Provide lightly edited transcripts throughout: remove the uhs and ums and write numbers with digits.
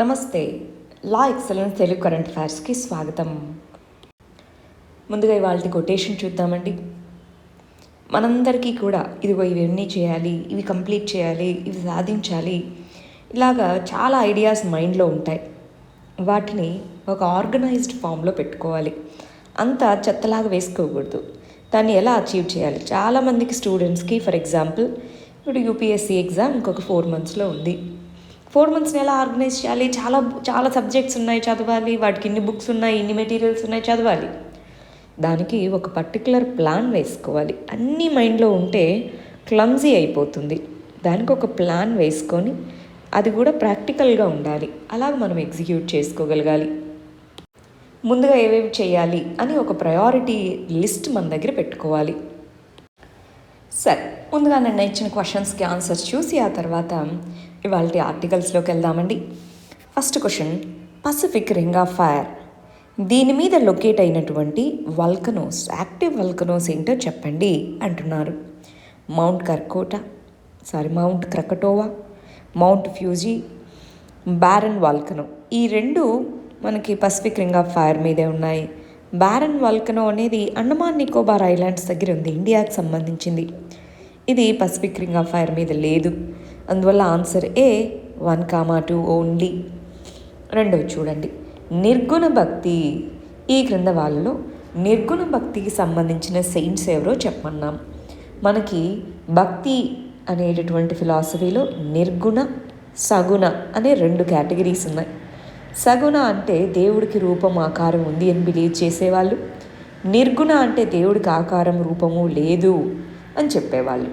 నమస్తే. లా excellence Telugu current అఫైర్స్కి స్వాగతం. ముందుగా ఇవాళ కొటేషన్ చూద్దామండి. మనందరికీ కూడా ఇదిగో ఇవన్నీ చేయాలి, ఇవి కంప్లీట్ చేయాలి, ఇవి సాధించాలి, ఇలాగా చాలా ఐడియాస్ మైండ్లో ఉంటాయి. వాటిని ఒక ఆర్గనైజ్డ్ ఫామ్లో పెట్టుకోవాలి. అంతా చెత్తలాగా వేసుకోకూడదు. దాన్ని ఎలా అచీవ్ చేయాలి? చాలామందికి స్టూడెంట్స్కి ఫర్ ఎగ్జాంపుల్ ఇప్పుడు యూపీఎస్సీ ఎగ్జామ్ ఇంకొక 4 monthsలో ఉంది. 4 monthsని ఎలా ఆర్గనైజ్ చేయాలి? చాలా సబ్జెక్ట్స్ ఉన్నాయి, చదవాలి. వాటికి ఇన్ని బుక్స్ ఉన్నాయి, ఇన్ని మెటీరియల్స్ ఉన్నాయి, చదవాలి. దానికి ఒక పర్టికులర్ ప్లాన్ వేసుకోవాలి. అన్నీ మైండ్లో ఉంటే క్లమ్జీ అయిపోతుంది. దానికి ఒక ప్లాన్ వేసుకొని అది కూడా ప్రాక్టికల్గా ఉండాలి. అలాగ మనం ఎగ్జిక్యూట్ చేసుకోగలగాలి. ముందుగా ఏవేవి చేయాలి అని ఒక ప్రయారిటీ లిస్ట్ మన దగ్గర పెట్టుకోవాలి. సరే, ముందుగా నేను ఇచ్చిన క్వశ్చన్స్కి ఆన్సర్స్ చూసి ఆ తర్వాత ఇవాళ ఆర్టికల్స్లోకి వెళ్దామండి. First question, Pacific ring of fire దీని మీద లొకేట్ అయినటువంటి వల్కనోస్, యాక్టివ్ వల్కనోస్ ఏంటో చెప్పండి అంటున్నారు. Mount Krakatoa, Mount Fuji, Barren volcano. ఈ రెండు మనకి పసిఫిక్ రింగ్ ఆఫ్ ఫైర్ మీదే ఉన్నాయి. బ్యారన్ వాల్కనో అనేది అండమాన్ నికోబార్ ఐలాండ్స్ దగ్గర ఉంది, ఇండియాకి సంబంధించింది. ఇది పసిఫిక్ రింగ్ ఆఫ్ ఫైర్ మీద లేదు. అందువల్ల ఆన్సర్ ఏ 1, 2 ఓన్లీ. రెండోది చూడండి, నిర్గుణ భక్తి. ఈ క్రింద వాళ్ళలో నిర్గుణ భక్తికి సంబంధించిన సెయింట్స్ ఎవరో చెప్పమన్నాం. మనకి భక్తి అనేటటువంటి ఫిలాసఫీలో నిర్గుణ, సగుణ అనే 2 కేటగిరీస్ ఉన్నాయి. సగుణ అంటే దేవుడికి రూపం, ఆకారం ఉంది అని బిలీవ్ చేసేవాళ్ళు. నిర్గుణ అంటే దేవుడికి ఆకారం, రూపము లేదు అని చెప్పేవాళ్ళు.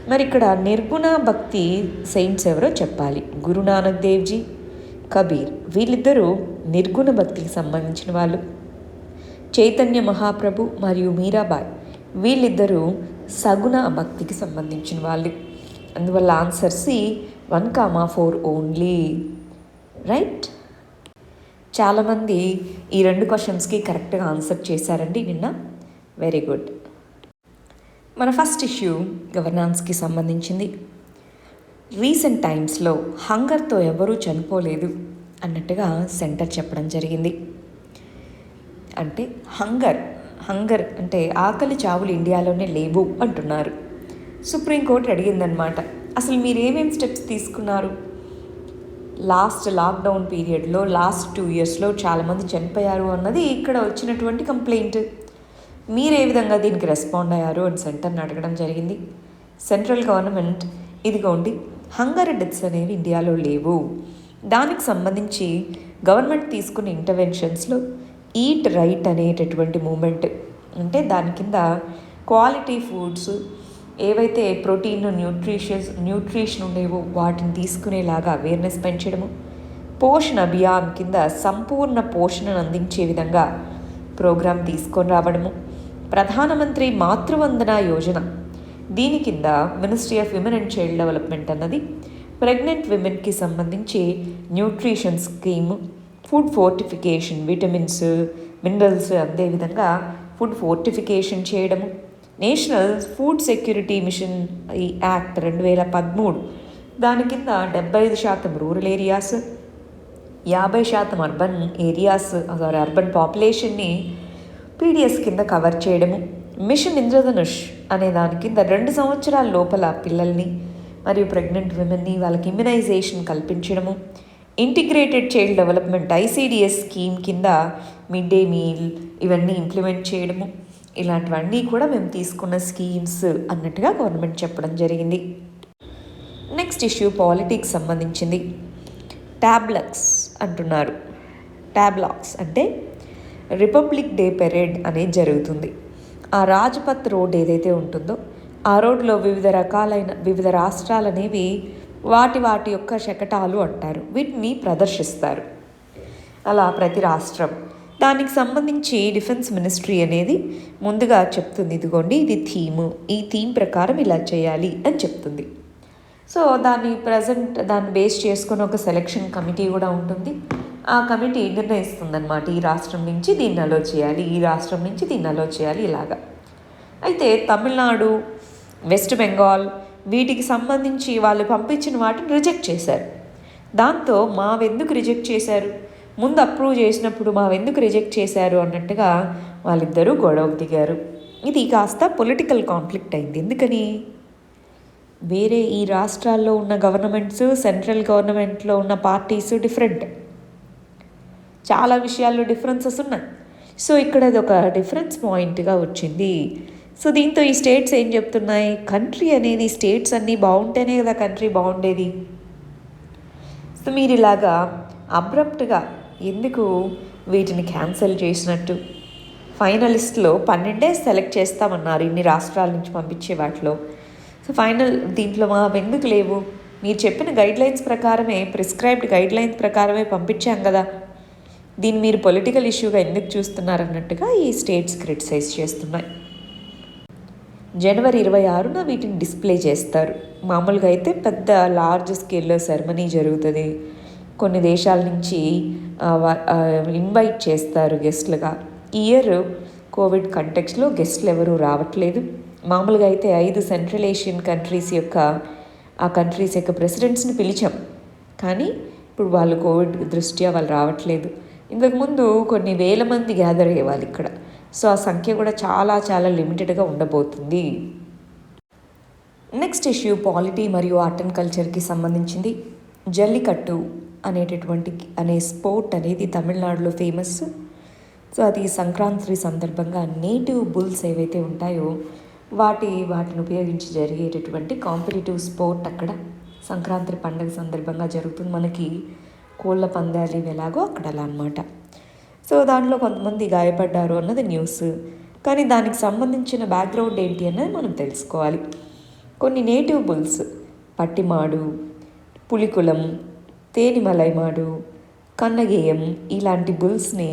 మరి ఇక్కడ నిర్గుణ భక్తి సెయింట్స్ ఎవరో చెప్పాలి. గురునానక్ దేవ్జీ, కబీర్, వీళ్ళిద్దరూ నిర్గుణ భక్తికి సంబంధించిన వాళ్ళు. చైతన్య మహాప్రభు మరియు మీరాబాయ్, వీళ్ళిద్దరూ సగుణ భక్తికి సంబంధించిన వాళ్ళు. అందువల్ల ఆన్సర్ సి 1, 4 ఓన్లీ. రైట్. చాలామంది ఈ 2 క్వశ్చన్స్కి కరెక్ట్గా ఆన్సర్ చేశారండి నిన్న. Very good. మన ఫస్ట్ ఇష్యూ గవర్నాన్స్కి సంబంధించింది. రీసెంట్ టైమ్స్లో హంగర్తో ఎవరూ చనిపోలేదు అన్నట్టుగా సెంటర్ చెప్పడం జరిగింది. అంటే హంగర్ అంటే ఆకలి చావులు ఇండియాలోనే లేవు అంటున్నారు. సుప్రీంకోర్టు అడిగిందనమాట, అసలు మీరు ఏమేమి స్టెప్స్ తీసుకున్నారు? లాక్డౌన్ పీరియడ్లో లాస్ట్ 2 yearsలో చాలామంది చనిపోయారు అన్నది ఇక్కడ వచ్చినటువంటి కంప్లైంట్. మీరు ఏ విధంగా దీనికి రెస్పాండ్ అయ్యారు అని సెంటర్ని అడగడం జరిగింది. సెంట్రల్ గవర్నమెంట్ ఇదిగోండి హంగర్ డెత్స్ అనేవి ఇండియాలో లేవు, దానికి సంబంధించి గవర్నమెంట్ తీసుకున్న ఇంటర్వెన్షన్స్లో ఈట్ రైట్ అనేటటువంటి మూమెంట్, అంటే దాని కింద క్వాలిటీ ఫుడ్స్ ఏవైతే ప్రోటీన్, న్యూట్రిషన్ ఉండేవో వాటిని తీసుకునేలాగా అవేర్నెస్ పెంచడము, పోషణ అభియాన్ కింద సంపూర్ణ పోషణను అందించే విధంగా ప్రోగ్రాం తీసుకొని రావడము, ప్రధానమంత్రి మాతృవందన యోజన, దీని కింద ministry of women and child development అన్నది ప్రెగ్నెంట్ విమెన్కి సంబంధించి nutrition scheme, food fortification, vitamins, minerals అందే విధంగా ఫుడ్ ఫోర్టిఫికేషన్ చేయడము, నేషనల్ ఫుడ్ సెక్యూరిటీ మిషన్ ఈ యాక్ట్ 2013 దాని కింద 75% రూరల్ ఏరియాస్, 50% అర్బన్ పాపులేషన్ని పీడిఎస్ కింద కవర్ చేయడము, మిషన్ ఇంద్రధనుష్ అనే దాని కింద 2 సంవత్సరాల లోపల పిల్లల్ని మరియు ప్రెగ్నెంట్ విమెన్ని వాళ్ళకి ఇమ్యునైజేషన్ కల్పించడము, integrated child development ICDS scheme కింద మిడ్ డే మీల్ ఇవన్నీ ఇంప్లిమెంట్ చేయడము, ఇలాంటివన్నీ కూడా మేము తీసుకున్న స్కీమ్స్ అన్నట్టుగా గవర్నమెంట్ చెప్పడం జరిగింది. నెక్స్ట్ ఇష్యూ పాలిటిక్స్ సంబంధించింది. ట్యాబ్లాక్స్ అంటున్నారు. ట్యాబ్లాక్స్ అంటే రిపబ్లిక్ డే పెరేడ్ అనేది జరుగుతుంది. ఆ రాజ్పథ్ రోడ్ ఏదైతే ఉంటుందో ఆ రోడ్లో వివిధ రాష్ట్రాలు అనేవి వాటి యొక్క శకటాలు అంటారు, వీటిని ప్రదర్శిస్తారు. అలా ప్రతి రాష్ట్రం దానికి సంబంధించి డిఫెన్స్ మినిస్ట్రీ అనేది ముందుగా చెప్తుంది, ఇదిగోండి ఇది థీము, ఈ థీమ్ ప్రకారం ఇలా చేయాలి అని చెప్తుంది. సో దాన్ని బేస్ చేసుకుని ఒక సెలెక్షన్ కమిటీ కూడా ఉంటుంది. ఆ కమిటీ నిర్ణయిస్తుంది అనమాట, ఈ రాష్ట్రం నుంచి దీన్ని అలో చేయాలి, ఈ రాష్ట్రం నుంచి దీన్ని అలో చేయాలి, ఇలాగా. అయితే తమిళనాడు, వెస్ట్ బెంగాల్ వీటికి సంబంధించి వాళ్ళు పంపించిన వాటిని రిజెక్ట్ చేశారు. దాంతో మావెందుకు రిజెక్ట్ చేశారు, ముందు అప్రూవ్ చేసినప్పుడు మావెందుకు రిజెక్ట్ చేశారు అన్నట్టుగా వాళ్ళిద్దరూ గొడవకు దిగారు. ఇది కాస్త పొలిటికల్ కాన్ఫ్లిక్ట్ అయింది. ఎందుకని, వేరే ఈ రాష్ట్రాల్లో ఉన్న గవర్నమెంట్స్, సెంట్రల్ గవర్నమెంట్లో ఉన్న పార్టీస్ డిఫరెంట్, చాలా విషయాల్లో డిఫరెన్సెస్ ఉన్నాయి. సో ఇక్కడ అది ఒక డిఫరెన్స్ పాయింట్గా వచ్చింది. సో దీంతో ఈ స్టేట్స్ ఏం చెప్తున్నాయి, కంట్రీ అనేది స్టేట్స్ అన్నీ బాగుంటేనే కదా కంట్రీ బాగుండేది. సో మీరు ఇలాగా అబ్రప్ట్గా ఎందుకు వీటిని క్యాన్సిల్ చేసినట్టు? ఫైనలిస్ట్లో 12 సెలెక్ట్ చేస్తామన్నారు ఇన్ని రాష్ట్రాల నుంచి పంపించే వాటిలో. సో ఫైనల్ దీంట్లో మా ఎందుకు లేవు, మీరు చెప్పిన గైడ్లైన్స్ ప్రకారమే, ప్రిస్క్రైబ్డ్ గైడ్లైన్స్ ప్రకారమే పంపించాం కదా, దీన్ని మీరు పొలిటికల్ ఇష్యూగా ఎందుకు చూస్తున్నారన్నట్టుగా ఈ స్టేట్స్ క్రిటిసైజ్ చేస్తున్నాయి. జనవరి 26న వీటిని డిస్ప్లే చేస్తారు. మామూలుగా అయితే పెద్ద లార్జ్ స్కేల్లో సెరమనీ జరుగుతుంది. కొన్ని దేశాల నుంచి ఇన్వైట్ చేస్తారు గెస్ట్లుగా. ఈ ఇయర్ కోవిడ్ కంటెక్స్లో గెస్ట్లు ఎవరూ రావట్లేదు. మామూలుగా అయితే 5 సెంట్రల్ ఏషియన్ కంట్రీస్ యొక్క ప్రెసిడెంట్స్ని పిలిచాం, కానీ ఇప్పుడు వాళ్ళు కోవిడ్ దృష్ట్యా వాళ్ళు రావట్లేదు. ఇంతకుముందు కొన్ని వేల మంది గ్యాదర్ అయ్యేవాళ్ళు ఇక్కడ. సో ఆ సంఖ్య కూడా చాలా చాలా లిమిటెడ్గా ఉండబోతుంది. నెక్స్ట్ ఇష్యూ పాలిటీ మరియు ఆర్ట్ అండ్ కల్చర్కి సంబంధించింది. జల్లికట్టు అనే స్పోర్ట్ అనేది తమిళనాడులో ఫేమస్. సో అది సంక్రాంతి సందర్భంగా నేటివ్ బుల్స్ ఏవైతే ఉంటాయో వాటిని ఉపయోగించి జరిగేటటువంటి కాంపిటేటివ్ స్పోర్ట్ అక్కడ సంక్రాంతి పండుగ సందర్భంగా జరుగుతుంది. మనకి కోళ్ళ పందాలు ఇవి ఎలాగో అక్కడ అలా అనమాట. సో దాంట్లో కొంతమంది గాయపడ్డారు అన్నది న్యూస్, కానీ దానికి సంబంధించిన బ్యాక్గ్రౌండ్ ఏంటి అన్నది మనం తెలుసుకోవాలి. కొన్ని నేటివ్ బుల్స్, పట్టిమాడు, పులికులం, తేనిమలైమాడు, కన్నగేయం ఇలాంటి బుల్స్ని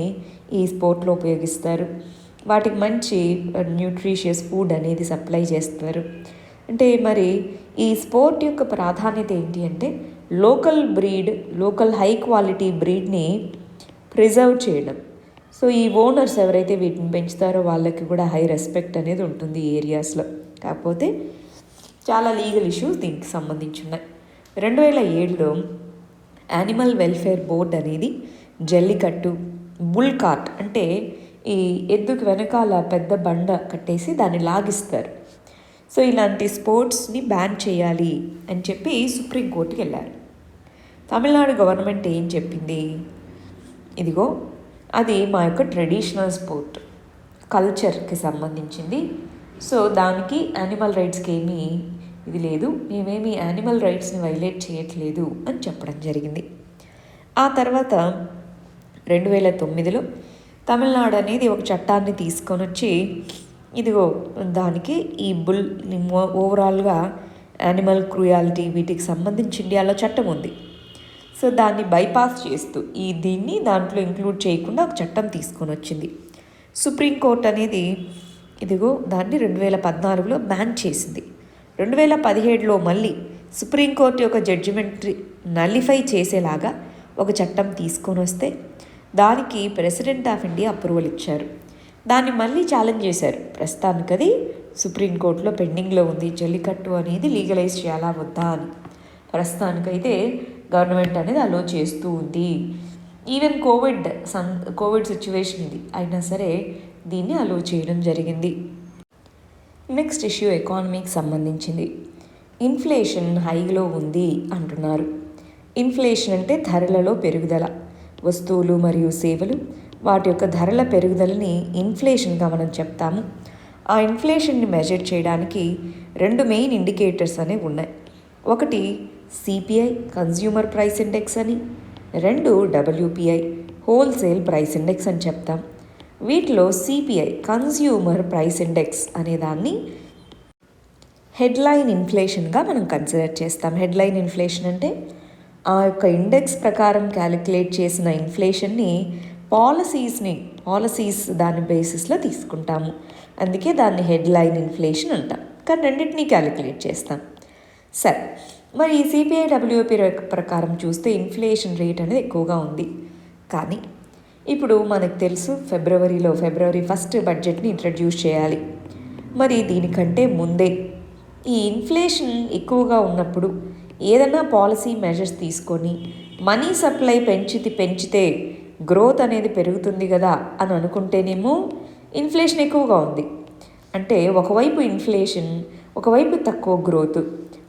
ఈ స్పోర్ట్లో ఉపయోగిస్తారు. వాటికి మంచి న్యూట్రిషియస్ ఫుడ్ అనేది సప్లై చేస్తారు. అంటే మరి ఈ స్పోర్ట్ యొక్క ప్రాధాన్యత ఏంటి అంటే లోకల్ హై క్వాలిటీ బ్రీడ్ని ప్రిజర్వ్ చేయడం. సో ఈ ఓనర్స్ ఎవరైతే వీటిని పెంచుతారో వాళ్ళకి కూడా హై రెస్పెక్ట్ అనేది ఉంటుంది ఈ ఏరియాస్లో. కాకపోతే చాలా లీగల్ ఇష్యూస్ దీనికి సంబంధించి ఉన్నాయి. 2007లో యానిమల్ వెల్ఫేర్ బోర్డ్ అనేది జల్లికట్టు, బుల్ కార్ట్ అంటే ఈ ఎద్దుకు వెనకాల పెద్ద బండ కట్టేసి దాన్ని లాగిస్తారు. సో ఇలాంటి స్పోర్ట్స్ని బ్యాన్ చేయాలి అని చెప్పి సుప్రీంకోర్టుకి వెళ్ళారు. తమిళనాడు గవర్నమెంట్ ఏం చెప్పింది, ఇదిగో అది మా యొక్క ట్రెడిషనల్ స్పోర్ట్, కల్చర్కి సంబంధించింది. సో దానికి యానిమల్ రైట్స్కి ఏమీ ఇది లేదు, మేమేమి యానిమల్ రైట్స్ని వైలేట్ చేయట్లేదు అని చెప్పడం జరిగింది. ఆ తర్వాత 2009లో తమిళనాడు అనేది ఒక చట్టాన్ని తీసుకొని వచ్చి ఇదిగో దానికి ఈ బుల్ ఓవరాల్గా యానిమల్ క్రూయాలిటీ వీటికి సంబంధించి ఇండియాలో చట్టం ఉంది. సో దాన్ని బైపాస్ చేస్తూ దీన్ని దాంట్లో ఇంక్లూడ్ చేయకుండా ఒక చట్టం తీసుకొని వచ్చింది. సుప్రీంకోర్టు అనేది ఇదిగో దాన్ని 2014లో బ్యాన్ చేసింది. 2017లో మళ్ళీ సుప్రీంకోర్టు యొక్క జడ్జిమెంట్ నలిఫై చేసేలాగా ఒక చట్టం తీసుకొని వస్తే దానికి ప్రెసిడెంట్ ఆఫ్ ఇండియా అప్రూవల్ ఇచ్చారు. దాన్ని మళ్ళీ ఛాలెంజ్ చేశారు. ప్రస్తుతానికి అది సుప్రీంకోర్టులో పెండింగ్లో ఉంది, జల్లికట్టు అనేది లీగలైజ్ చేయాలా వద్దా అని. ప్రస్తుతానికైతే గవర్నమెంట్ అనేది అలో చేస్తూ ఉంది. ఈవెన్ కోవిడ్ సిచ్యువేషన్ ఇది అయినా సరే దీన్ని అలో చేయడం జరిగింది. నెక్స్ట్ ఇష్యూ ఎకానమీకి సంబంధించింది. ఇన్ఫ్లేషన్ హైలో ఉంది అంటున్నారు. ఇన్ఫ్లేషన్ అంటే ధరలలో పెరుగుదల, వస్తువులు మరియు సేవలు వాటి యొక్క ధరల పెరుగుదలని ఇన్ఫ్లేషన్గా మనం చెప్తాము. ఆ ఇన్ఫ్లేషన్ని మెజర్ చేయడానికి 2 మెయిన్ ఇండికేటర్స్ అనేవి ఉన్నాయి. ఒకటి సిపిఐ కన్జ్యూమర్ ప్రైస్ ఇండెక్స్ అని, 2 డబ్ల్యూపిఐ హోల్సేల్ ప్రైస్ ఇండెక్స్ అని చెప్తాం. వీటిలో సిపిఐ కన్జ్యూమర్ ప్రైస్ ఇండెక్స్ అనేదాన్ని హెడ్లైన్ ఇన్ఫ్లేషన్గా మనం కన్సిడర్ చేస్తాం. హెడ్లైన్ ఇన్ఫ్లేషన్ అంటే ఆ యొక్క ఇండెక్స్ ప్రకారం క్యాలిక్యులేట్ చేసిన ఇన్ఫ్లేషన్ని పాలసీస్ దాని బేసిస్లో తీసుకుంటాము. అందుకే దాన్ని హెడ్లైన్ ఇన్ఫ్లేషన్ అంటాం. కానీ రెండింటినీ క్యాలిక్యులేట్ చేస్తాం. సరే, మరి ఈ సిపిఐ డబ్ల్యూపీ ప్రకారం చూస్తే ఇన్ఫ్లేషన్ రేట్ అనేది ఎక్కువగా ఉంది. కానీ ఇప్పుడు మనకు తెలుసు ఫిబ్రవరి 1 బడ్జెట్ని ఇంట్రడ్యూస్ చేయాలి. మరి దీనికంటే ముందే ఈ ఇన్ఫ్లేషన్ ఎక్కువగా ఉన్నప్పుడు ఏదైనా పాలసీ మెజర్స్ తీసుకొని మనీ సప్లై పెంచితే గ్రోత్ అనేది పెరుగుతుంది కదా అని అనుకుంటేనేమో ఇన్ఫ్లేషన్ ఎక్కువగా ఉంది. అంటే ఒకవైపు ఇన్ఫ్లేషన్, ఒకవైపు తక్కువ గ్రోత్,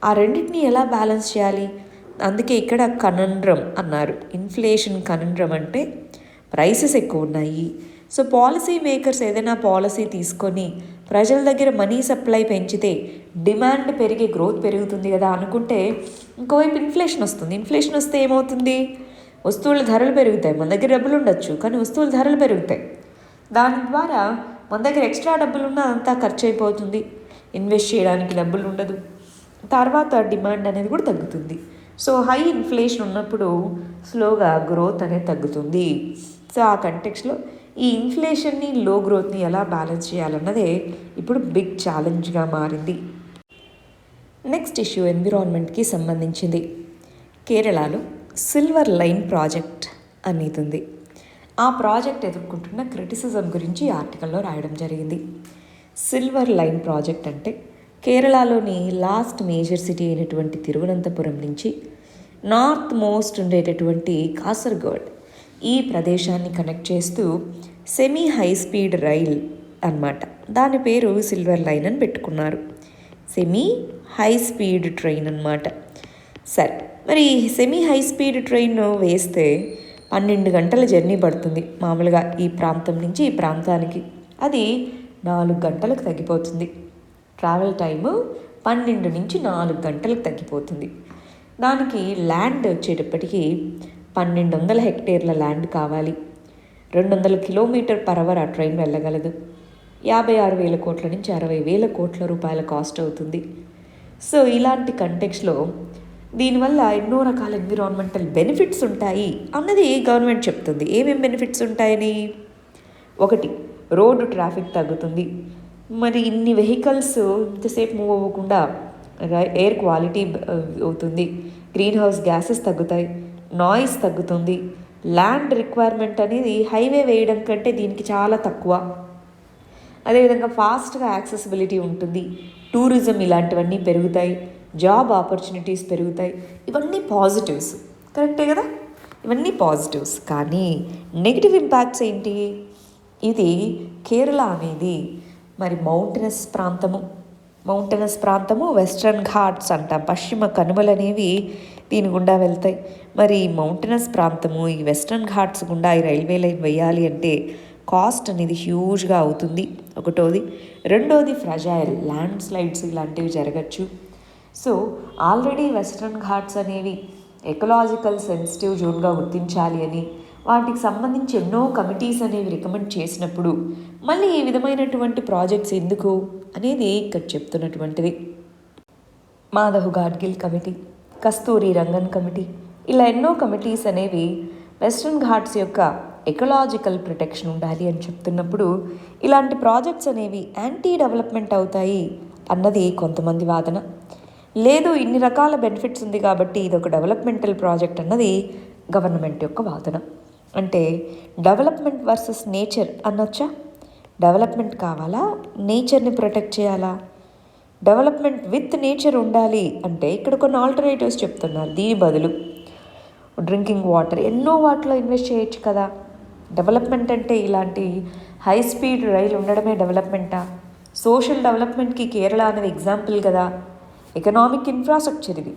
ఆ రెండింటిని ఎలా బ్యాలెన్స్ చేయాలి? అందుకే ఇక్కడ కనండ్రం అన్నారు. ఇన్ఫ్లేషన్ కనండ్రం అంటే ప్రైసెస్ ఎక్కువ ఉన్నాయి. సో పాలసీ మేకర్స్ ఏదైనా పాలసీ తీసుకొని ప్రజల దగ్గర మనీ సప్లై పెంచితే డిమాండ్ పెరిగి గ్రోత్ పెరుగుతుంది కదా అనుకుంటే ఇంకోవైపు ఇన్ఫ్లేషన్ వస్తుంది. ఇన్ఫ్లేషన్ వస్తే ఏమవుతుంది? వస్తువుల ధరలు పెరుగుతాయి. మన దగ్గర డబ్బులు ఉండొచ్చు, కానీ వస్తువుల ధరలు పెరుగుతాయి. దాని ద్వారా మన దగ్గర ఎక్స్ట్రా డబ్బులున్నా అంతా ఖర్చు అయిపోతుంది. ఇన్వెస్ట్ చేయడానికి డబ్బులు ఉండదు. తర్వాత డిమాండ్ అనేది కూడా తగ్గుతుంది. సో హై ఇన్ఫ్లేషన్ ఉన్నప్పుడు స్లోగా గ్రోత్ అనేది తగ్గుతుంది. సో ఆ కంటెక్స్లో ఈ ఇన్ఫ్లేషన్ని, లో గ్రోత్ని ఎలా బ్యాలెన్స్ చేయాలన్నదే ఇప్పుడు బిగ్ ఛాలెంజ్గా మారింది. నెక్స్ట్ ఇష్యూ ఎన్విరాన్మెంట్కి సంబంధించింది. కేరళలో సిల్వర్ లైన్ ప్రాజెక్ట్ అనేది ఉంది. ఆ ప్రాజెక్ట్ ఎదుర్కొంటున్న క్రిటిసిజం గురించి ఆర్టికల్లో రాయడం జరిగింది. సిల్వర్ లైన్ ప్రాజెక్ట్ అంటే కేరళలోని లాస్ట్ మేజర్ సిటీ అయినటువంటి తిరువనంతపురం నుంచి నార్త్ మోస్ట్ ఉండేటటువంటి కాసర్గోడ్ ఈ ప్రదేశాన్ని కనెక్ట్ చేస్తూ సెమీ హై స్పీడ్ రైల్ అన్నమాట. దాని పేరు సిల్వర్ లైన్ అని పెట్టుకున్నారు. సెమీ హై స్పీడ్ ట్రైన్ అన్నమాట. సరే, మరి సెమీ హై స్పీడ్ ట్రైన్ వేస్తే 12 గంటల జర్నీ పడుతుంది మామూలుగా ఈ ప్రాంతం నుంచి ఈ ప్రాంతానికి. అది 4 గంటలకు తగ్గిపోతుంది. ట్రావెల్ టైము 12 నుంచి 4 గంటలకు తగ్గిపోతుంది. దానికి ల్యాండ్ వచ్చేటప్పటికి 1200 హెక్టేర్ల ల్యాండ్ కావాలి. 200 కిలోమీటర్ పర్ అవర్ ఆ ట్రైన్ వెళ్ళగలదు. 56,000 కోట్ల నుంచి 60,000 కోట్ల రూపాయల కాస్ట్ అవుతుంది. సో ఇలాంటి కంటెక్స్లో దీనివల్ల ఎన్నో రకాల ఎన్విరాన్మెంటల్ బెనిఫిట్స్ ఉంటాయి అన్నది గవర్నమెంట్ చెప్తుంది. ఏమేమి బెనిఫిట్స్ ఉంటాయని? 1, రోడ్డు ట్రాఫిక్ తగ్గుతుంది. మరి ఇన్ని వెహికల్స్ ఇంతసేపు మూవ్ అవ్వకుండా ఎయిర్ క్వాలిటీ అవుతుంది. గ్రీన్ హౌస్ గ్యాసెస్ తగ్గుతాయి. నాయిస్ తగ్గుతుంది. ల్యాండ్ రిక్వైర్మెంట్ అనేది హైవే వేయడం కంటే దీనికి చాలా తక్కువ. అదేవిధంగా ఫాస్ట్గా యాక్సెసిబిలిటీ ఉంటుంది. టూరిజం ఇలాంటివన్నీ పెరుగుతాయి. జాబ్ ఆపర్చునిటీస్ పెరుగుతాయి. ఇవన్నీ పాజిటివ్స్, కరెక్టే కదా? ఇవన్నీ పాజిటివ్స్. కానీ నెగిటివ్ ఇంపాక్ట్స్ ఏంటి? ఇది కేరళ అనేది మరి మౌంటనస్ ప్రాంతము, వెస్ట్రన్ ఘాట్స్ అంటాం. పశ్చిమ కనుమలు అనేవి దీని గుండా వెళ్తాయి. మరి ఈ మౌంటనస్ ప్రాంతము, ఈ వెస్ట్రన్ ఘాట్స్ గుండా ఈ రైల్వే లైన్ వేయాలి అంటే కాస్ట్ అనేది హ్యూజ్గా అవుతుంది. ఒకటోది. రెండోది ఫ్రజైల్, ల్యాండ్ స్లైడ్స్ ఇలాంటివి జరగచ్చు. సో ఆల్రెడీ వెస్ట్రన్ ఘాట్స్ అనేవి ఎకలాజికల్ సెన్సిటివ్ జోన్గా గుర్తించాలి అని వాటికి సంబంధించి ఎన్నో కమిటీస్ అనేవి రికమెండ్ చేసినప్పుడు మళ్ళీ ఈ విధమైనటువంటి ప్రాజెక్ట్స్ ఎందుకు అనేది ఇక్కడ చెప్తున్నటువంటిది. మాధవ్ గాడ్గిల్ కమిటీ, కస్తూరి రంగన్ కమిటీ, ఇలా ఎన్నో కమిటీస్ అనేవి వెస్ట్రన్ ఘాట్స్ యొక్క ఎకలాజికల్ ప్రొటెక్షన్ ఉండాలి అని చెప్తున్నప్పుడు ఇలాంటి ప్రాజెక్ట్స్ అనేవి యాంటీ డెవలప్మెంట్ అవుతాయి అన్నది కొంతమంది వాదన. లేదు, ఇన్ని రకాల బెనిఫిట్స్ ఉంది కాబట్టి ఇది ఒక డెవలప్మెంటల్ ప్రాజెక్ట్ అన్నది గవర్నమెంట్ యొక్క వాదన. అంటే డెవలప్మెంట్ వర్సెస్ నేచర్ అనొచ్చా? డెవలప్మెంట్ కావాలా, నేచర్ని ప్రొటెక్ట్ చేయాలా? డెవలప్మెంట్ విత్ నేచర్ ఉండాలి అంటే ఇక్కడ కొన్ని ఆల్టర్నేటివ్స్ చెప్తున్నారు. దీని బదులు డ్రింకింగ్ వాటర్, ఎన్నో వాటిలో ఇన్వెస్ట్ చేయొచ్చు కదా. డెవలప్మెంట్ అంటే ఇలాంటి హై స్పీడ్ రైలు ఉండడమే డెవలప్మెంటా? సోషల్ డెవలప్మెంట్కి కేరళ అనేది ఎగ్జాంపుల్ కదా. ఎకనామిక్ ఇన్ఫ్రాస్ట్రక్చర్ ఇది.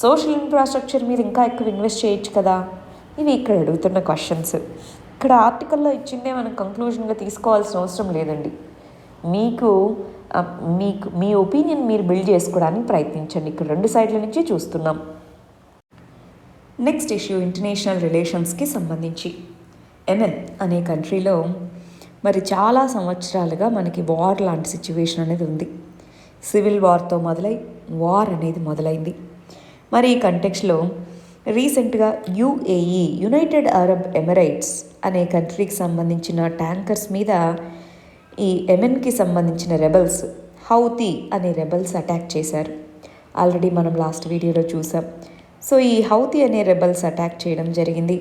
సోషల్ ఇన్ఫ్రాస్ట్రక్చర్ మీద ఇంకా ఎక్కువ ఇన్వెస్ట్ చేయొచ్చు కదా. ఇవి ఇక్కడ అడుగుతున్న క్వశ్చన్స్. ఇక్కడ ఆర్టికల్లో ఇచ్చిందే మనం కంక్లూజన్గా తీసుకోవాల్సిన అవసరం లేదండి. మీకు మీ ఒపీనియన్ మీరు బిల్డ్ చేసుకోవడానికి ప్రయత్నించండి. ఇక్కడ 2 సైడ్ల నుంచి చూస్తున్నాం. నెక్స్ట్ ఇష్యూ ఇంటర్నేషనల్ రిలేషన్స్కి సంబంధించి. యెమెన్ అనే కంట్రీలో మరి చాలా సంవత్సరాలుగా మనకి వార్ లాంటి సిచ్యువేషన్ అనేది ఉంది. సివిల్ వార్తో వార్ అనేది మొదలైంది. మరి ఈ కంటెక్స్లో రీసెంట్గా యుఏఈ, యునైటెడ్ అరబ్ ఎమిరేట్స్ అనే కంట్రీకి సంబంధించిన ట్యాంకర్స్ మీద ఈ యెమెన్కి సంబంధించిన రెబల్స్, హౌతీ అనే రెబల్స్ అటాక్ చేశారు. ఆల్రెడీ మనం లాస్ట్ వీడియోలో చూసాం. సో ఈ హౌతీ అనే రెబల్స్ అటాక్ చేయడం జరిగింది.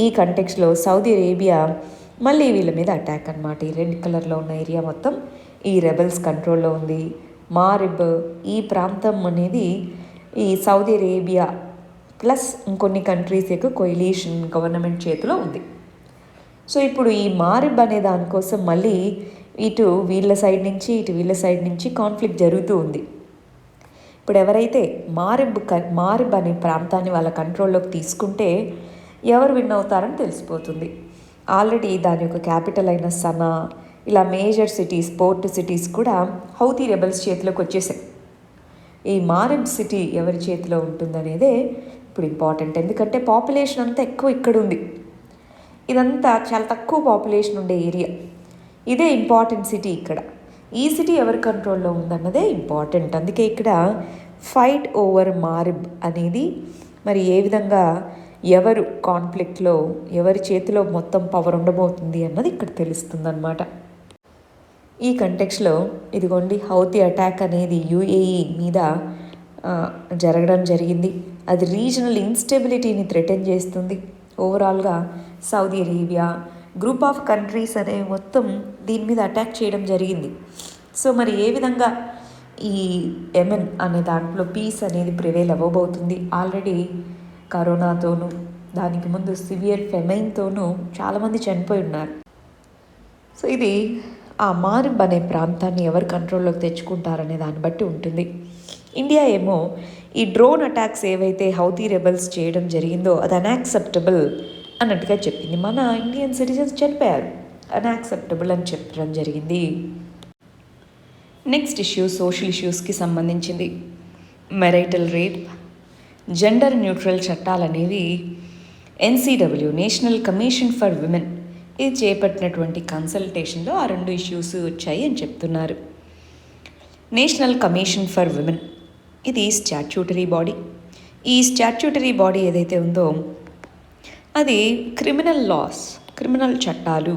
ఈ కంటెక్స్లో సౌదీ అరేబియా మళ్ళీ వీళ్ళ మీద అటాక్ అన్నమాట. ఈ రెడ్ కలర్లో ఉన్న ఏరియా మొత్తం ఈ రెబల్స్ కంట్రోల్లో ఉంది. మారిబ్ ఈ ప్రాంతం అనేది ఈ సౌదీ అరేబియా ప్లస్ ఇంకొన్ని కంట్రీస్ యొక్క కొయిలీషన్ గవర్నమెంట్ చేతిలో ఉంది. సో ఇప్పుడు ఈ మారిబ్ అనే దానికోసం మళ్ళీ ఇటు వీళ్ళ సైడ్ నుంచి ఇటు వీళ్ళ సైడ్ నుంచి కాన్ఫ్లిక్ట్ జరుగుతూ ఉంది. ఇప్పుడు ఎవరైతే మారిబ్ అనే ప్రాంతాన్ని వాళ్ళ కంట్రోల్లోకి తీసుకుంటే ఎవరు విన్ అవుతారని తెలిసిపోతుంది. ఆల్రెడీ దాని యొక్క క్యాపిటల్ అయిన సనా, ఇలా మేజర్ సిటీస్, పోర్ట్ సిటీస్ కూడా హౌతీ రెబల్స్ చేతిలోకి వచ్చేసాయి. ఈ మారిబ్ సిటీ ఎవరి చేతిలో ఉంటుందనేదే ఇప్పుడు ఇంపార్టెంట్. ఎందుకంటే పాపులేషన్ అంతా ఎక్కువ ఇక్కడ ఉంది. ఇదంతా చాలా తక్కువ పాపులేషన్ ఉండే ఏరియా. ఇదే ఇంపార్టెంట్ సిటీ. ఇక్కడ ఈ సిటీ ఎవరి కంట్రోల్లో ఉందన్నదే ఇంపార్టెంట్. అందుకే ఇక్కడ ఫైట్ ఓవర్ మారిబ్ అనేది మరి ఏ విధంగా ఎవరు కాన్ఫ్లిక్ట్లో ఎవరి చేతిలో మొత్తం పవర్ ఉండబోతుంది అన్నది ఇక్కడ తెలుస్తుందన్నమాట. ఈ కంటెక్స్లో ఇదిగోండి హౌతీ అటాక్ అనేది యుఏఈ మీద జరగడం జరిగింది. అది రీజనల్ ఇన్స్టెబిలిటీని థ్రెటన్ చేస్తుంది. ఓవరాల్గా Saudi Arabia, group of countries అనేవి మొత్తం దీని మీద అటాక్ చేయడం జరిగింది. సో మరి ఏ విధంగా ఈ యెమెన్ అనే దాంట్లో పీస్ అనేది ప్రివేల్ అవ్వబోతుంది. ఆల్రెడీ కరోనాతోనూ దానికి ముందు సివియర్ ఫెమైన్తోనూ చాలామంది చనిపోయి ఉన్నారు. సో ఇది ఆ మారిబ్ అనే ప్రాంతాన్ని ఎవరు కంట్రోల్లోకి తెచ్చుకుంటారనే దాన్ని బట్టి ఉంటుంది. ఇండియా ఏమో ఈ డ్రోన్ అటాక్స్ ఏవైతే హౌతీ రెబల్స్ చేయడం జరిగిందో అది అన్యాక్సెప్టబుల్ అన్నట్టుగా చెప్పింది. మన ఇండియన్ సిటిజన్స్ చనిపోయారు, అన్యాక్సెప్టబుల్ అని చెప్పడం జరిగింది. నెక్స్ట్ ఇష్యూ సోషల్ ఇష్యూస్కి సంబంధించింది. మెరైటల్ రేప్, జెండర్ న్యూట్రల్ చట్టాలు అనేవి NCW national commission for women ఇది చేపట్టినటువంటి కన్సల్టేషన్లో ఆ రెండు ఇష్యూస్ వచ్చాయి అని చెప్తున్నారు. నేషనల్ కమిషన్ ఫర్ విమెన్ ఇది స్టాట్యూటరీ బాడీ. ఈ స్టాట్యూటరీ బాడీ ఏదైతే ఉందో అది క్రిమినల్ చట్టాలు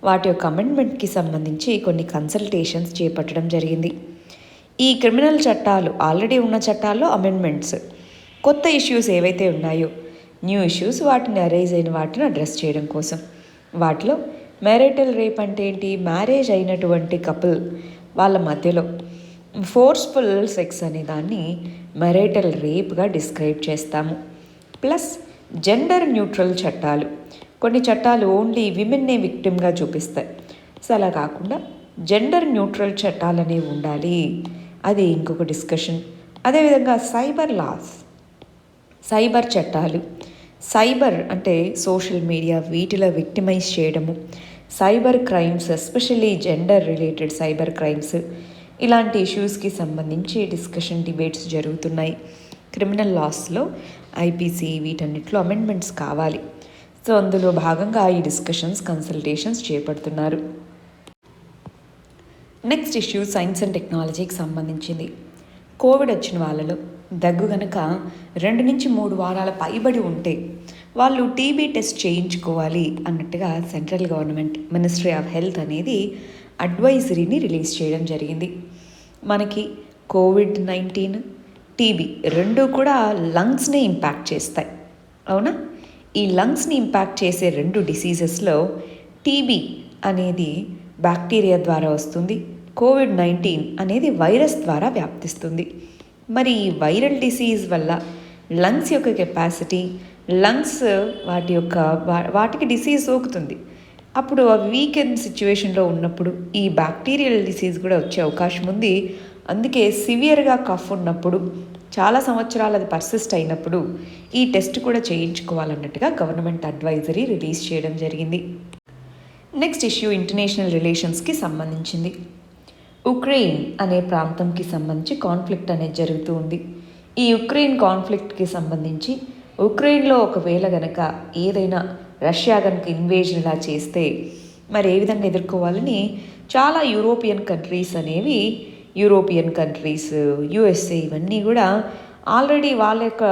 వాటి యొక్క అమెండ్మెంట్కి సంబంధించి కొన్ని కన్సల్టేషన్స్ చేపట్టడం జరిగింది. ఈ క్రిమినల్ చట్టాలు ఆల్రెడీ ఉన్న చట్టాల్లో అమెండ్మెంట్స్, కొత్త ఇష్యూస్ ఏవైతే ఉన్నాయో న్యూ ఇష్యూస్ వాటిని అరైజ్ అయిన వాటిని అడ్రస్ చేయడం కోసం. వాటిలో మ్యారిటల్ రేప్ అంటే ఏంటి, మ్యారేజ్ అయినటువంటి కపుల్ వాళ్ళ మధ్యలో ఫోర్స్ఫుల్ సెక్స్ అనే దాన్ని మ్యారిటల్ రేప్గా డిస్క్రైబ్ చేస్తాము. ప్లస్ జెండర్ న్యూట్రల్ చట్టాలు, కొన్ని చట్టాలు ఓన్లీ విమెన్నే విక్టిమ్గా చూపిస్తాయి. సో అలా కాకుండా జెండర్ న్యూట్రల్ చట్టాలు అనేవి ఉండాలి, అది ఇంకొక డిస్కషన్. అదేవిధంగా సైబర్ చట్టాలు, సైబర్ అంటే సోషల్ మీడియా వీటిలో విక్టిమైజ్ చేయడము, cyber crimes especially gender related cyber crimes ఇలాంటి ఇష్యూస్కి సంబంధించి డిస్కషన్ డిబేట్స్ జరుగుతున్నాయి. క్రిమినల్ లాస్లో IPC వీటన్నిటిలో అమెండ్మెంట్స్ కావాలి. సో అందులో భాగంగా ఈ డిస్కషన్స్ కన్సల్టేషన్స్ చేపడుతున్నారు. నెక్స్ట్ ఇష్యూ సైన్స్ అండ్ టెక్నాలజీకి సంబంధించింది. కోవిడ్ వచ్చిన వాళ్ళలో దగ్గు గనక 2 నుంచి 3 వారాల పైబడి ఉంటే వాళ్ళు TB టెస్ట్ చేయించుకోవాలి అన్నట్టుగా central government ministry of health అనేది అడ్వైజరీని రిలీజ్ చేయడం జరిగింది. మనకి COVID-19, TB రెండు కూడా లంగ్స్ని ఇంపాక్ట్ చేస్తాయి, అవునా? ఈ లంగ్స్ని ఇంపాక్ట్ చేసే 2 డిసీజెస్లో TB అనేది బ్యాక్టీరియా ద్వారా వస్తుంది, COVID-19 అనేది వైరస్ ద్వారా వ్యాప్తిస్తుంది. మరి ఈ వైరల్ డిసీజ్ వల్ల లంగ్స్ యొక్క కెపాసిటీ, లంగ్స్ వాటికి డిసీజ్ సోకుతుంది. అప్పుడు ఆ వీకెండ్ సిచ్యువేషన్లో ఉన్నప్పుడు ఈ బ్యాక్టీరియల్ డిసీజ్ కూడా వచ్చే అవకాశం ఉంది. అందుకే సివియర్గా కఫ్ ఉన్నప్పుడు చాలా సంవత్సరాలు అది పర్సిస్ట్ అయినప్పుడు ఈ టెస్ట్ కూడా చేయించుకోవాలన్నట్టుగా గవర్నమెంట్ అడ్వైజరీ రిలీజ్ చేయడం జరిగింది. నెక్స్ట్ ఇష్యూ ఇంటర్నేషనల్ రిలేషన్స్కి సంబంధించింది. ఉక్రెయిన్ అనే ప్రాంతంకి సంబంధించి కాన్ఫ్లిక్ట్ అనేది జరుగుతూ ఉంది. ఈ ఉక్రెయిన్ కాన్ఫ్లిక్ట్కి సంబంధించి ఉక్రెయిన్లో ఒకవేళ గనక ఏదైనా రష్యా కనుక ఇన్వేజన్ ఇలా చేస్తే మరి ఏ విధంగా ఎదుర్కోవాలని చాలా యూరోపియన్ కంట్రీస్ USA ఇవన్నీ కూడా ఆల్రెడీ వాళ్ళ యొక్క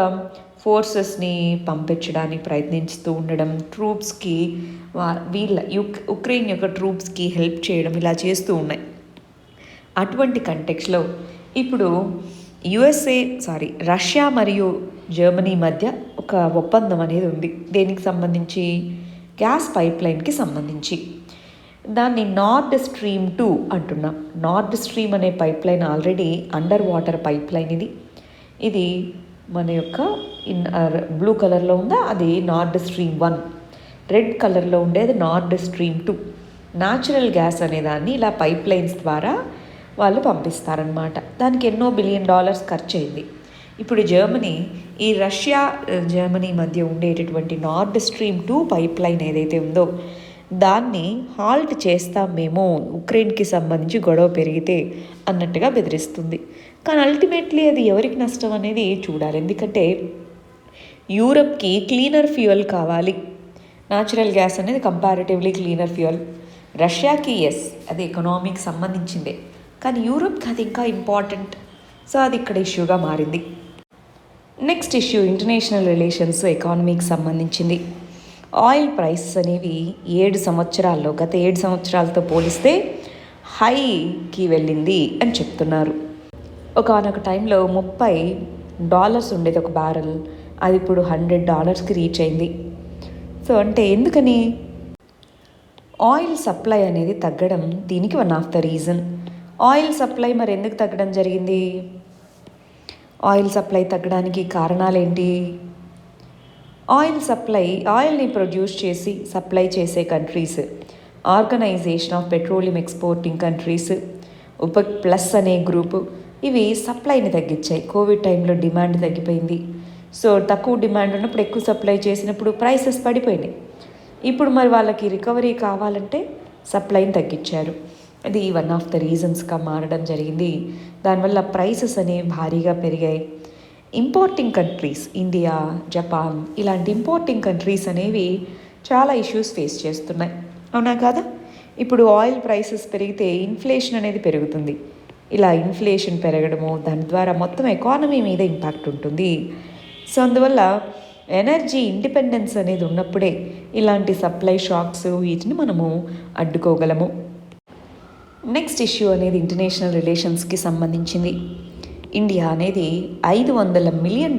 ఫోర్సెస్ని పంపించడానికి ప్రయత్నిస్తూ ఉండడం, ట్రూప్స్కి ఉక్రెయిన్ యొక్క ట్రూప్స్కి హెల్ప్ చేయడం ఇలా చేస్తూ ఉన్నాయి. అటువంటి కంటెక్స్లో ఇప్పుడు రష్యా మరియు జర్మనీ మధ్య ఒక ఒప్పందం అనేది ఉంది. దేనికి సంబంధించి? గ్యాస్ పైప్లైన్కి సంబంధించి. దాన్ని నార్డ్ స్ట్రీమ్ 2 అంటున్నాం. నార్డ్ స్ట్రీమ్ అనే pipeline already under water pipeline. ఇది మన యొక్క బ్లూ కలర్లో ఉందా అది నార్డ్ స్ట్రీమ్ 1, రెడ్ కలర్లో ఉండేది నార్డ్ స్ట్రీమ్ 2. న్యాచురల్ గ్యాస్ అనే దాన్ని ఇలా పైప్ లైన్స్ ద్వారా వాళ్ళు పంపిస్తారనమాట. దానికి ఎన్నో $1 బిలియన్ ఖర్చు అయింది. ఇప్పుడు ఈ రష్యా జర్మనీ మధ్య ఉండేటటువంటి నార్డ్ స్ట్రీమ్ 2 పైప్ లైన్ ఏదైతే ఉందో దాన్ని హాల్ట్ చేస్తాం మేము ఉక్రెయిన్కి సంబంధించి గొడవ పెరిగితే అన్నట్టుగా బెదిరిస్తుంది. కానీ అల్టిమేట్లీ అది ఎవరికి నష్టం అనేది చూడాలి. ఎందుకంటే యూరప్కి క్లీనర్ ఫ్యూయల్ కావాలి. న్యాచురల్ గ్యాస్ అనేది కంపారిటివ్లీ క్లీనర్ ఫ్యూయల్. రష్యాకి అది ఎకనామీకి సంబంధించిందే, కానీ యూరప్కి అది ఇంకా ఇంపార్టెంట్. సో అది ఇక్కడ ఇష్యూగా మారింది. నెక్స్ట్ ఇష్యూ ఇంటర్నేషనల్ రిలేషన్స్, ఎకానమీకి సంబంధించింది. ఆయిల్ ప్రైసెస్ అనేవి గత 7 సంవత్సరాలతో పోలిస్తే హైకి వెళ్ళింది అని చెప్తున్నారు. ఒకనొక టైంలో $30 ఉండేది ఒక బ్యారెల్, అది ఇప్పుడు $100కి రీచ్ అయింది. సో అంటే ఎందుకని? ఆయిల్ సప్లై అనేది తగ్గడం దీనికి one of the reason. Oil supply మరి ఎందుకు తగ్గడం జరిగింది? ఆయిల్ సప్లై తగ్గడానికి కారణాలేంటి? ఆయిల్ని ప్రొడ్యూస్ చేసి సప్లై చేసే countries, organisation of petroleum exporting countries, OPEC plus అనే గ్రూపు, ఇవి సప్లైని తగ్గించాయి. కోవిడ్ టైంలో డిమాండ్ తగ్గిపోయింది. సో తక్కువ డిమాండ్ ఉన్నప్పుడు ఎక్కువ సప్లై చేసినప్పుడు ప్రైసెస్ పడిపోయినాయి. ఇప్పుడు మరి వాళ్ళకి రికవరీ కావాలంటే సప్లైని తగ్గించారు. అది వన్ ఆఫ్ ద రీజన్స్గా మారడం జరిగింది. దానివల్ల ప్రైసెస్ అనేవి భారీగా పెరిగాయి. ఇంపోర్టింగ్ కంట్రీస్, ఇండియా, జపాన్ ఇలాంటి ఇంపోర్టింగ్ కంట్రీస్ అనేవి చాలా ఇష్యూస్ ఫేస్ చేస్తున్నాయి. అవునా కాదా? ఇప్పుడు ఆయిల్ ప్రైసెస్ పెరిగితే ఇన్ఫ్లేషన్ అనేది పెరుగుతుంది. ఇలా ఇన్ఫ్లేషన్ పెరగడము దాని ద్వారా మొత్తం ఎకానమీ మీద ఇంపాక్ట్ ఉంటుంది. సో అందువల్ల ఎనర్జీ ఇండిపెండెన్స్ అనేది ఉన్నప్పుడే ఇలాంటి సప్లై షాక్స్ వీటిని మనము అడ్డుకోగలము. నెక్స్ట్ ఇష్యూ అనేది ఇంటర్నేషనల్ రిలేషన్స్కి సంబంధించింది. ఇండియా అనేది $500 మిలియన్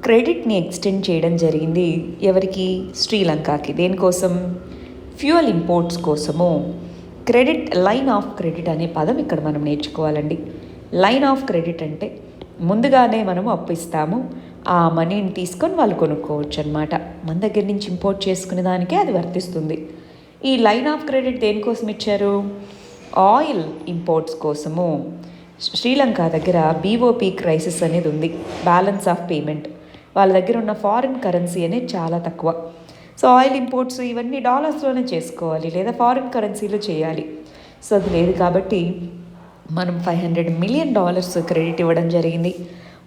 క్రెడిట్ని ఎక్స్టెండ్ చేయడం జరిగింది. ఎవరికి? శ్రీలంకకి. దేనికోసం? ఫ్యూయల్ ఇంపోర్ట్స్ కోసము. లైన్ ఆఫ్ క్రెడిట్ అనే పదం ఇక్కడ మనం నేర్చుకోవాలండి. లైన్ ఆఫ్ క్రెడిట్ అంటే ముందుగానే మనము అప్పు ఇస్తాము, ఆ మనీని తీసుకొని వాళ్ళు కొనుక్కోవచ్చు అనమాట. మన దగ్గర నుంచి ఇంపోర్ట్ చేసుకునే దానికే అది వర్తిస్తుంది. ఈ లైన్ ఆఫ్ క్రెడిట్ దేనికోసం ఇచ్చారు? ఆయిల్ ఇంపోర్ట్స్ కోసము. శ్రీలంక దగ్గర BOP క్రైసిస్ అనేది ఉంది, బ్యాలెన్స్ ఆఫ్ పేమెంట్. వాళ్ళ దగ్గర ఉన్న ఫారిన్ కరెన్సీ అనేది చాలా తక్కువ. సో ఆయిల్ ఇంపోర్ట్స్ ఇవన్నీ డాలర్స్లోనే చేసుకోవాలి, లేదా ఫారిన్ కరెన్సీలో చేయాలి. సో అది లేదు కాబట్టి మనం $500 మిలియన్ క్రెడిట్ ఇవ్వడం జరిగింది.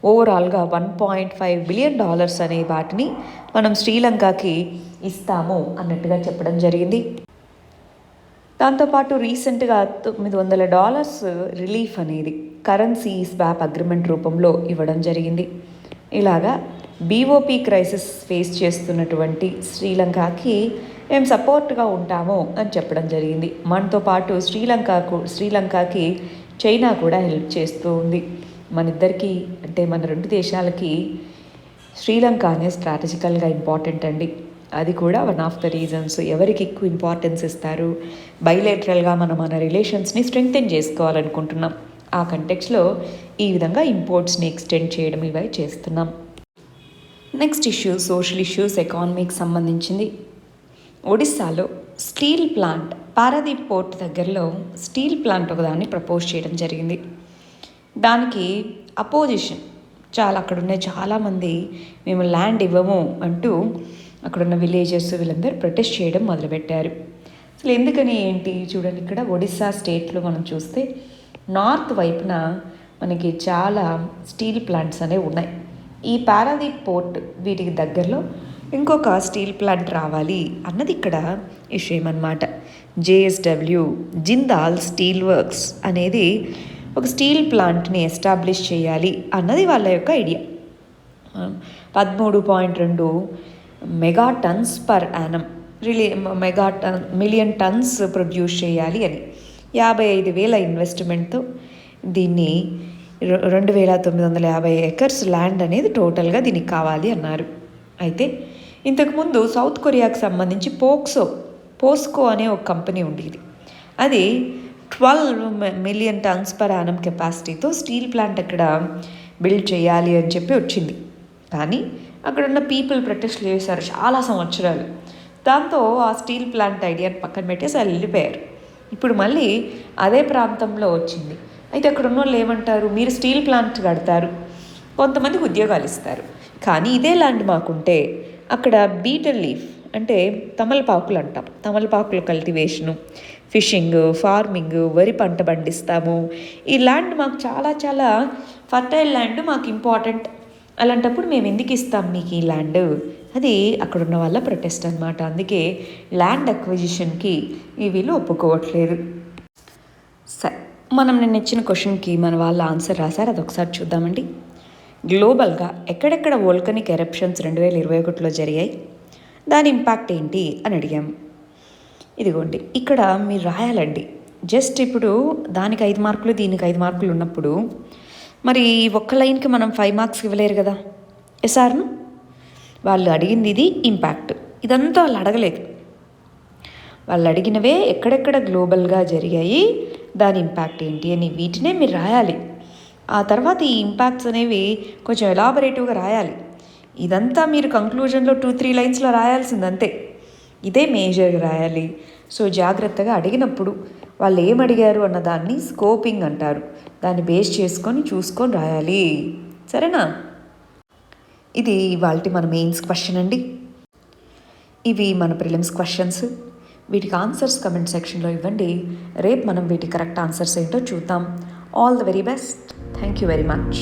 ఓవరాల్గా $1.5 బిలియన్ అనే వాటిని మనం శ్రీలంకకి ఇస్తాము అన్నట్టుగా చెప్పడం జరిగింది. దాంతోపాటు రీసెంట్గా $900 రిలీఫ్ అనేది కరెన్సీ స్వాప్ అగ్రిమెంట్ రూపంలో ఇవ్వడం జరిగింది. ఇలాగా BOP క్రైసిస్ ఫేస్ చేస్తున్నటువంటి శ్రీలంకకి మేము సపోర్ట్గా ఉంటాము అని చెప్పడం జరిగింది. మనతో పాటు శ్రీలంకకి చైనా కూడా హెల్ప్ చేస్తూ ఉంది. మనిద్దరికి అంటే మన 2 దేశాలకి శ్రీలంక అనేది స్ట్రాటజికల్గా ఇంపార్టెంట్ అండి. అది కూడా వన్ ఆఫ్ ద రీజన్స్. ఎవరికి ఎక్కువ ఇంపార్టెన్స్ ఇస్తారు? బైలేటరల్గా మనం మన రిలేషన్స్ని స్ట్రెంగ్తెన్ చేసుకోవాలనుకుంటున్నాం. ఆ కంటెక్స్లో ఈ విధంగా ఇంపోర్ట్స్ని ఎక్స్టెండ్ చేయడం ఇవి చేస్తున్నాం. నెక్స్ట్ ఇష్యూ సోషల్ ఇష్యూస్, ఎకానమీకి సంబంధించింది. ఒడిస్సాలో స్టీల్ ప్లాంట్, పారాదీప్ పోర్ట్ దగ్గరలో స్టీల్ ప్లాంట్ ఒకదాన్ని ప్రపోజ్ చేయడం జరిగింది. దానికి అపోజిషన్ అక్కడున్న చాలామంది మేము ల్యాండ్ ఇవ్వము అంటూ అక్కడున్న విలేజర్స్ వీళ్ళందరూ ప్రొటెస్ట్ చేయడం మొదలుపెట్టారు. అసలు ఎందుకని ఏంటి చూడండి, ఇక్కడ ఒడిస్సా స్టేట్లో మనం చూస్తే నార్త్ వైపున మనకి చాలా స్టీల్ ప్లాంట్స్ అనేవి ఉన్నాయి. ఈ పారాదీప్ పోర్ట్ వీటికి దగ్గరలో ఇంకొక స్టీల్ ప్లాంట్ రావాలి అన్నది ఇక్కడ విషయం అన్నమాట. JSW జిందాల్ స్టీల్ వర్క్స్ అనేది ఒక స్టీల్ ప్లాంట్ని ఎస్టాబ్లిష్ చేయాలి అన్నది వాళ్ళ యొక్క idea. 13.2 megatons per annum million tons produce చేయాలి అని 55,000 ఇన్వెస్ట్మెంట్తో దీన్ని 2,950 ఎకర్స్ ల్యాండ్ అనేది టోటల్గా దీనికి కావాలి అన్నారు. అయితే ఇంతకుముందు సౌత్ కొరియాకు సంబంధించి పోస్కో అనే ఒక కంపెనీ ఉండేది. అది 12 మిలియన్ టన్స్ పర్ యానం కెపాసిటీతో స్టీల్ ప్లాంట్ అక్కడ బిల్డ్ చేయాలి అని చెప్పి వచ్చింది. కానీ అక్కడ ఉన్న పీపుల్ ప్రొటెస్ట్ చేశారు చాలా సంవత్సరాలు. దాంతో ఆ స్టీల్ ప్లాంట్ ఐడియాని పక్కన పెట్టేసి వాళ్ళు వెళ్ళిపోయారు. ఇప్పుడు మళ్ళీ అదే ప్రాంతంలో వచ్చింది. అయితే అక్కడ ఉన్న వాళ్ళు ఏమంటారు, మీరు స్టీల్ ప్లాంట్ కడతారు, కొంతమందికి ఉద్యోగాలు ఇస్తారు, కానీ ఇదే ల్యాండ్ మాకుంటే అక్కడ బీటర్ లీఫ్ అంటే తమలపాకులు అంటాం, తమలపాకుల కల్టివేషను, ఫిషింగ్, ఫార్మింగ్, వరి పంట పండిస్తాము, ఈ ల్యాండ్ మాకు చాలా చాలా ఫర్టైల్ ల్యాండ్, మాకు ఇంపార్టెంట్, అలాంటప్పుడు మేము ఎందుకు ఇస్తాం మీకు ఈ ల్యాండ్, అది అక్కడున్న వాళ్ళ ప్రొటెస్ట్ అనమాట. అందుకే ల్యాండ్ అక్విజిషన్కి ఈ వీళ్ళు ఒప్పుకోవట్లేదు. సరే, మనం నిన్న ఇచ్చిన క్వశ్చన్కి మన వాళ్ళ ఆన్సర్ రాశారు, అది ఒకసారి చూద్దామండి. గ్లోబల్గా ఎక్కడెక్కడ వోల్కనిక్ ఎరప్షన్స్ 2021లో జరిగాయి, దాని ఇంపాక్ట్ ఏంటి అని అడిగాం. ఇదిగోండి, ఇక్కడ మీరు రాయాలండి. జస్ట్ ఇప్పుడు దానికి 5 మార్కులు దీనికి 5 మార్కులు ఉన్నప్పుడు మరి ఒక్క లైన్కి మనం 5 మార్క్స్ ఇవ్వలేరు కదా. ఎస్ఆర్ను వాళ్ళు అడిగింది ఇది ఇంపాక్ట్, ఇదంతా వాళ్ళు అడగలేదు. వాళ్ళు అడిగినవే ఎక్కడెక్కడ గ్లోబల్గా జరిగాయి, దాని ఇంపాక్ట్ ఏంటి అని, వీటినే మీరు రాయాలి. ఆ తర్వాత ఈ ఇంపాక్ట్స్ అనేవి కొంచెం ఎలాబొరేటివ్గా రాయాలి. ఇదంతా మీరు కంక్లూజన్లో 2-3 లైన్స్లో రాయాల్సిందంతే. ఇదే మేజర్గా రాయాలి. సో జాగ్రత్తగా అడిగినప్పుడు వాళ్ళు ఏమడిగారు అన్న దాన్ని స్కోపింగ్ అంటారు, దాన్ని బేస్ చేసుకొని చూసుకొని రాయాలి. సరేనా? ఇది ఇవాళ మన మెయిన్స్ క్వశ్చన్ అండి. ఇవి మన ప్రిలిమ్స్ క్వశ్చన్స్. వీటికి ఆన్సర్స్ కమెంట్ సెక్షన్లో ఇవ్వండి. రేపు మనం వీటి కరెక్ట్ ఆన్సర్స్ ఏంటో చూద్దాం. All the very best. Thank you very much.